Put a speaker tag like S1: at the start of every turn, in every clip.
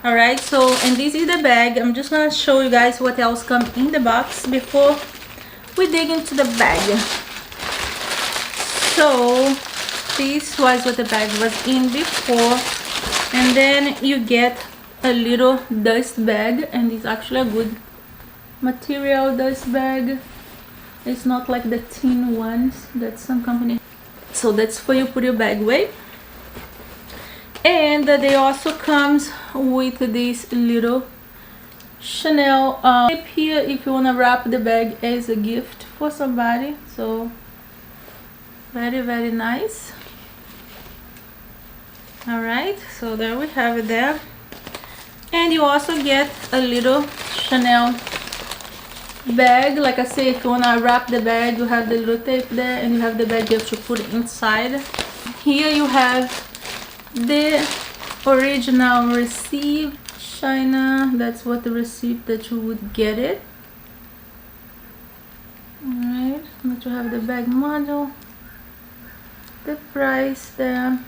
S1: All right, so and this is the bag. I'm just gonna show you guys what else comes in the box before we dig into the bag. So this was what the bag was in before, and then you get a little dust bag, and it's actually a good material dust bag. It's not like the tin ones that some company. So that's for you put your bag away. And they also comes with this little Chanel tip here if you want to wrap the bag as a gift for somebody. So very nice. All right, so there we have it there. And you also get a little Chanel bag. Like I say, if you want to wrap the bag, you have the little tape there, and you have the bag you have to put inside. Here you have the original receipt, China. That's what the receipt that you would get it. Alright, but you have the bag model, the price there.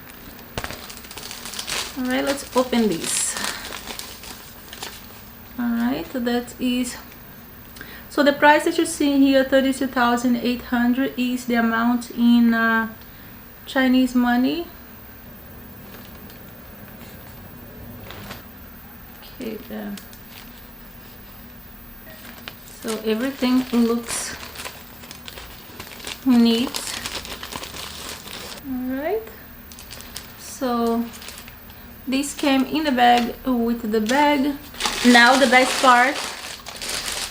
S1: Alright, let's open this. Alright, that is, so the price that you see here, 32,800, is the amount in Chinese money. Okay, there. So everything looks neat. All right, so this came in the bag with the bag. Now the best part,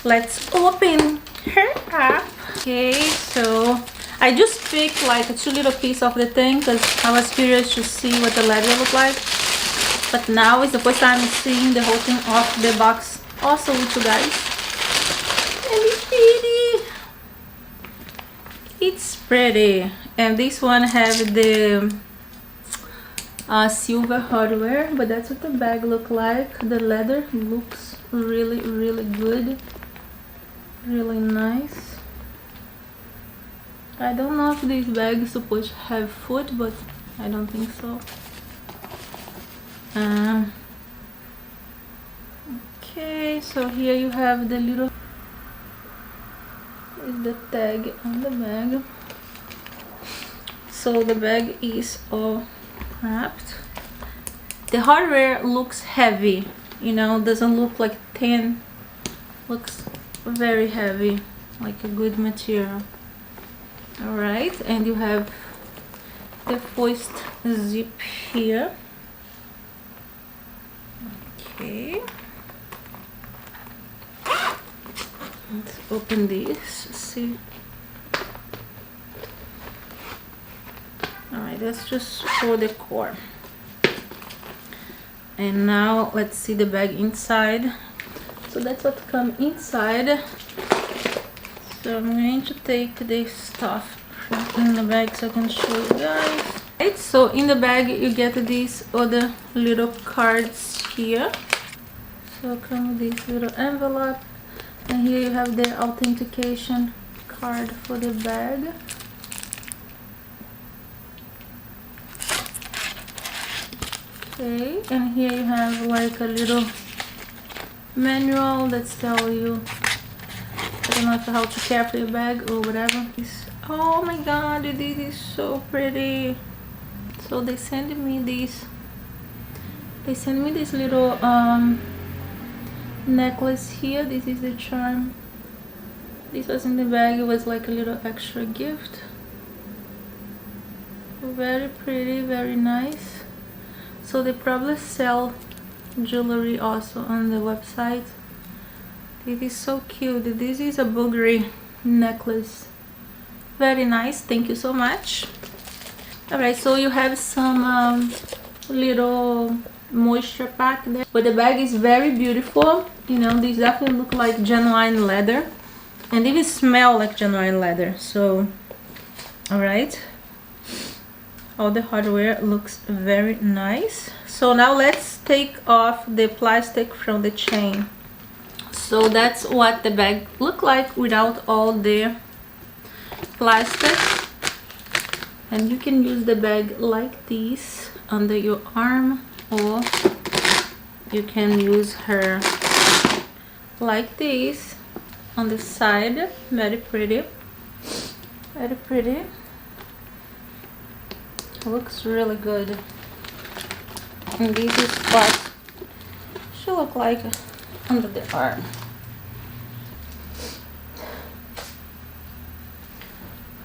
S1: let's open her up. Okay, so I just picked like a 2 little piece of the thing because I was curious to see what the leather looked like. But now is the first time I'm seeing the whole thing off the box also with you guys. And it's pretty. It's pretty. And this one have the silver hardware, but that's what the bag look like. The leather looks really good. Really nice. I don't know if this bag is supposed to have foot, but I don't think so. Okay, so here you have the little, is the tag on the bag. So the bag is all wrapped. The hardware looks heavy, you know, doesn't look like thin, looks very heavy, like a good material. All right, and you have the first zip here. Okay, let's open this, see. All right, that's just for the core. And now let's see the bag inside. So that's what comes inside. So I'm going to take this stuff in the bag so I can show you guys. Right, so in the bag you get these other little cards here. So come with this little envelope, and here you have the authentication card for the bag. Okay, and here you have like a little manual that tells you, I don't know if how to care for your bag or whatever. Oh my god, this is so pretty. So they sent me this. They sent me this little necklace here. This is the charm. This was in the bag. It was like a little extra gift. Very pretty, very nice. So they probably sell jewelry also on the website. This is so cute. This is a boogery necklace. Very nice. Thank you so much. Alright, so you have some little moisture pack there, but the bag is very beautiful. You know, these definitely look like genuine leather, and even smell like genuine leather. So all right, all the hardware looks very nice. So now let's take off the plastic from the chain. So that's what the bag look like without all the plastic. And you can use the bag like this under your arm, or you can use her like this on the side. Very pretty, very pretty. Looks really good. And this is what she look like under the arm.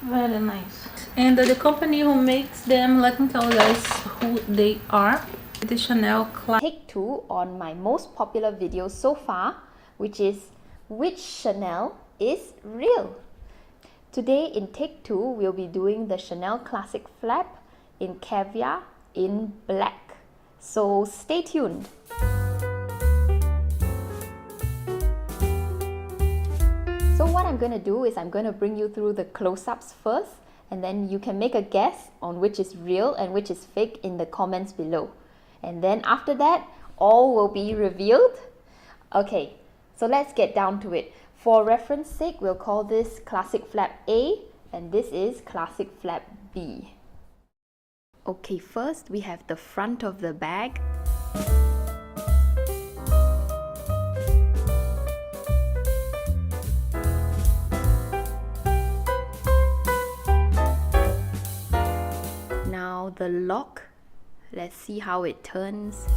S1: Very nice. And the company who makes them, let me tell you guys who they are. The Chanel Classic.
S2: Take 2 on my most popular video so far, which is which Chanel is real. Today in take 2, we'll be doing the Chanel Classic Flap in Caviar in black. So stay tuned. So what I'm going to do is I'm going to bring you through the close-ups first, and then you can make a guess on which is real and which is fake in the comments below. And then after that, all will be revealed. Okay, so let's get down to it. For reference sake, we'll call this Classic Flap A, and this is Classic Flap B. Okay, first we have the front of the bag. Now the lock. Let's see how it turns.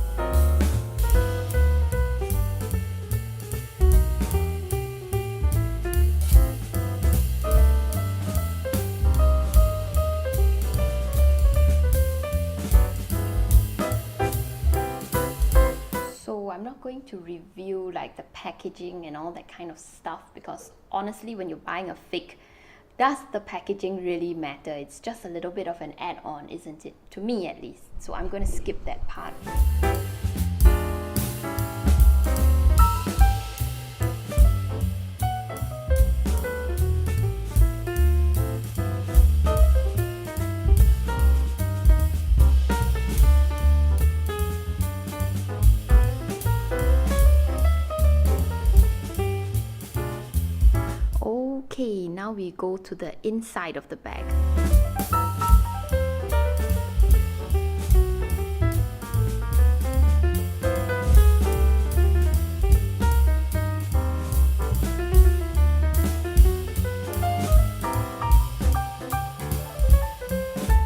S2: So I'm not going to review like the packaging and all that kind of stuff, because honestly, when you're buying a fake, does the packaging really matter? It's just a little bit of an add-on, isn't it? To me at least. So I'm going to skip that part. Okay, now we go to the inside of the bag.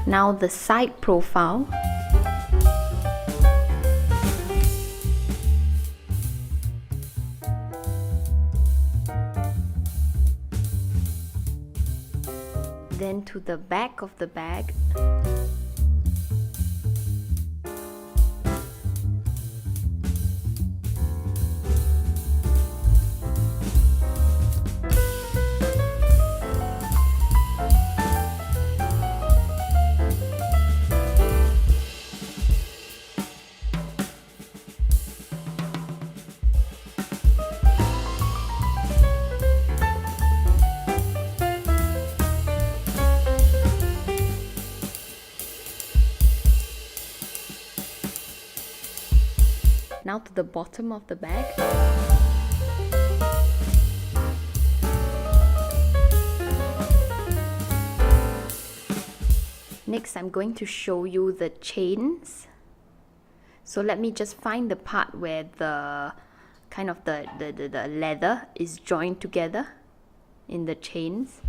S2: Now the side profile. Then to the back of the bag. Now to the bottom of the bag. Next, I'm going to show you the chains. So let me just find the part where the kind of the leather is joined together in the chains.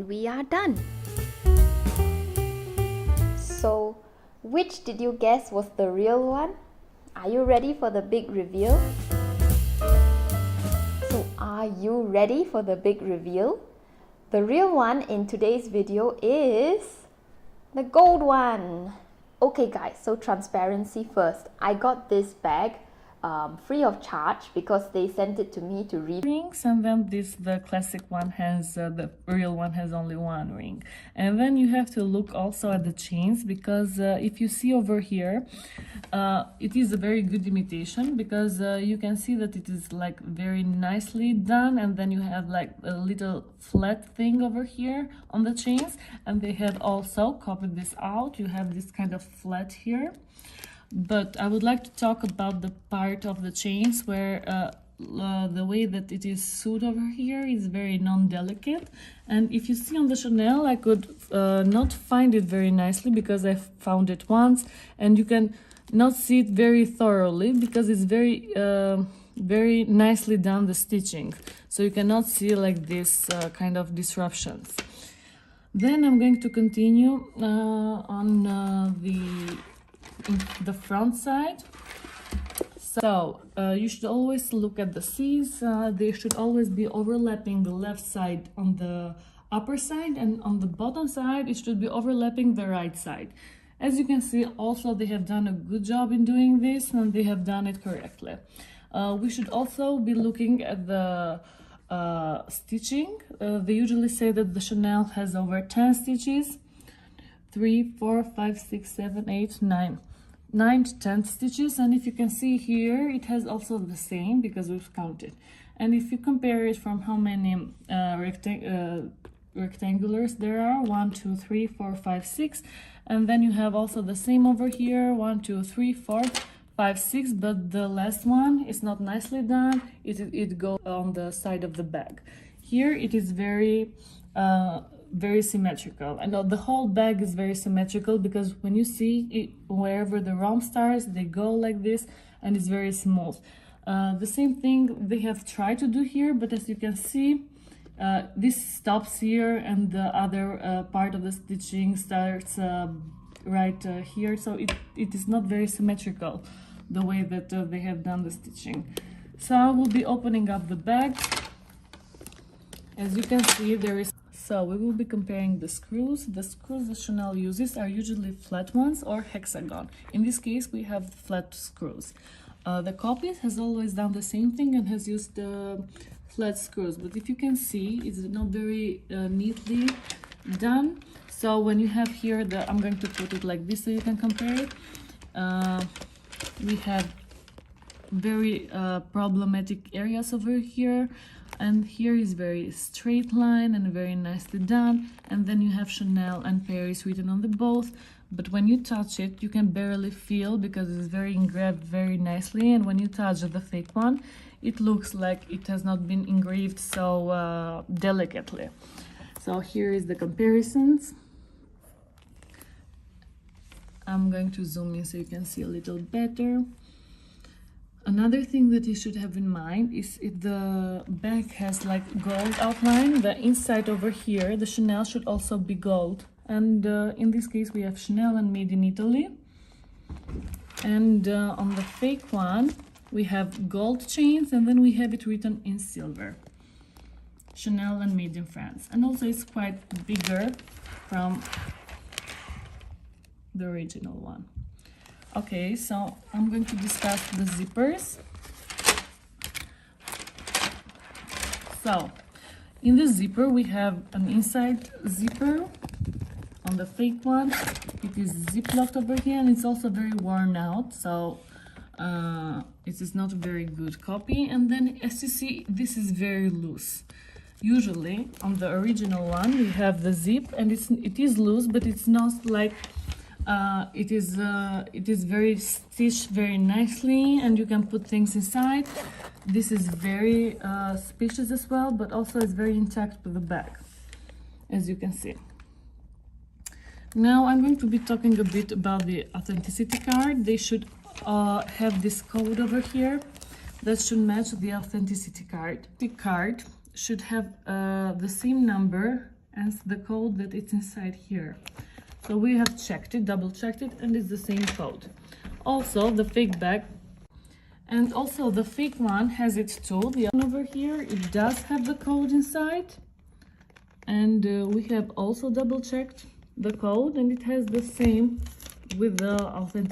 S2: We are done. So, which did you guess was the real one? Are you ready for the big reveal? So, are you ready for the big reveal? The real one in today's video is the gold one. Okay guys, so transparency first. I got this bag free of charge because they sent it to me to read.
S3: Rings, and then the classic one has the real one has only one ring. And then you have to look also at the chains, because if you see over here, it is a very good imitation, because you can see that it is like very nicely done, and then you have like a little flat thing over here on the chains, and they have also copied this out. You have this kind of flat here. But I would like to talk about the part of the chains where the way that it is sewed over here is very non-delicate. And if you see on the Chanel, I could not find it very nicely, because I found it once, and you can not see it very thoroughly because it's very nicely done, the stitching. So you cannot see like this kind of disruptions. Then I'm going to continue on the front side. So you should always look at the C's. They should always be overlapping the left side on the upper side, and on the bottom side it should be overlapping the right side. As you can see, also they have done a good job in doing this, and they have done it correctly. We should also be looking at the stitching. They usually say that the Chanel has over 10 stitches. 3, 4, 5, 6, 7, 8, 9 to 10 stitches, and if you can see here, it has also the same, because we've counted. And if you compare it from how many rectangulars there are, 1, 2, 3, 4, 5, 6, and then you have also the same over here, 1, 2, 3, 4, 5, 6, but the last one is not nicely done. It goes on the side of the bag. Here it is very symmetrical, and the whole bag is very symmetrical, because when you see it, wherever the rhomb stars, they go like this, and it's very smooth. The same thing they have tried to do here, but as you can see, this stops here, and the other part of the stitching starts right here, so it is not very symmetrical, the way that they have done the stitching. So I will be opening up the bag. As you can see, so we will be comparing the screws. The screws that Chanel uses are usually flat ones or hexagon. In this case, we have flat screws. The copy has always done the same thing and has used flat screws, but if you can see, it's not very neatly done. So when you have here I'm going to put it like this so you can compare it. We have very problematic areas over here, and here is very straight line and very nicely done, and then you have Chanel and Paris written on the both, but when you touch it you can barely feel, because it's very engraved very nicely, and when you touch the fake one it looks like it has not been engraved so delicately. So here is the comparisons. I'm going to zoom in so you can see a little better. Another thing that you should have in mind is if the bag has like gold outline, the inside over here, the Chanel should also be gold. And in this case we have Chanel and made in Italy. And on the fake one, we have gold chains, and then we have it written in silver. Chanel and made in France. And also it's quite bigger from the original one. Okay, so I'm going to discuss the zippers. So in the zipper we have an inside zipper. On the fake one it is zip locked over here, and it's also very worn out, so it is not a very good copy. And then as you see, this is very loose. Usually on the original one we have the zip, and it is loose, but it's not like it is very stitched very nicely, and you can put things inside. This is very spacious as well, but also is very intact with the bag, as you can see. Now I'm going to be talking a bit about the authenticity card. They should have this code over here that should match the authenticity card. The card should have the same number as the code that it's inside here. So we have checked it, double checked it, and it's the same code. Also the fake bag, and also the fake one has it too. The one over here, it does have the code inside, and we have also double checked the code, and it has the same with the authentic.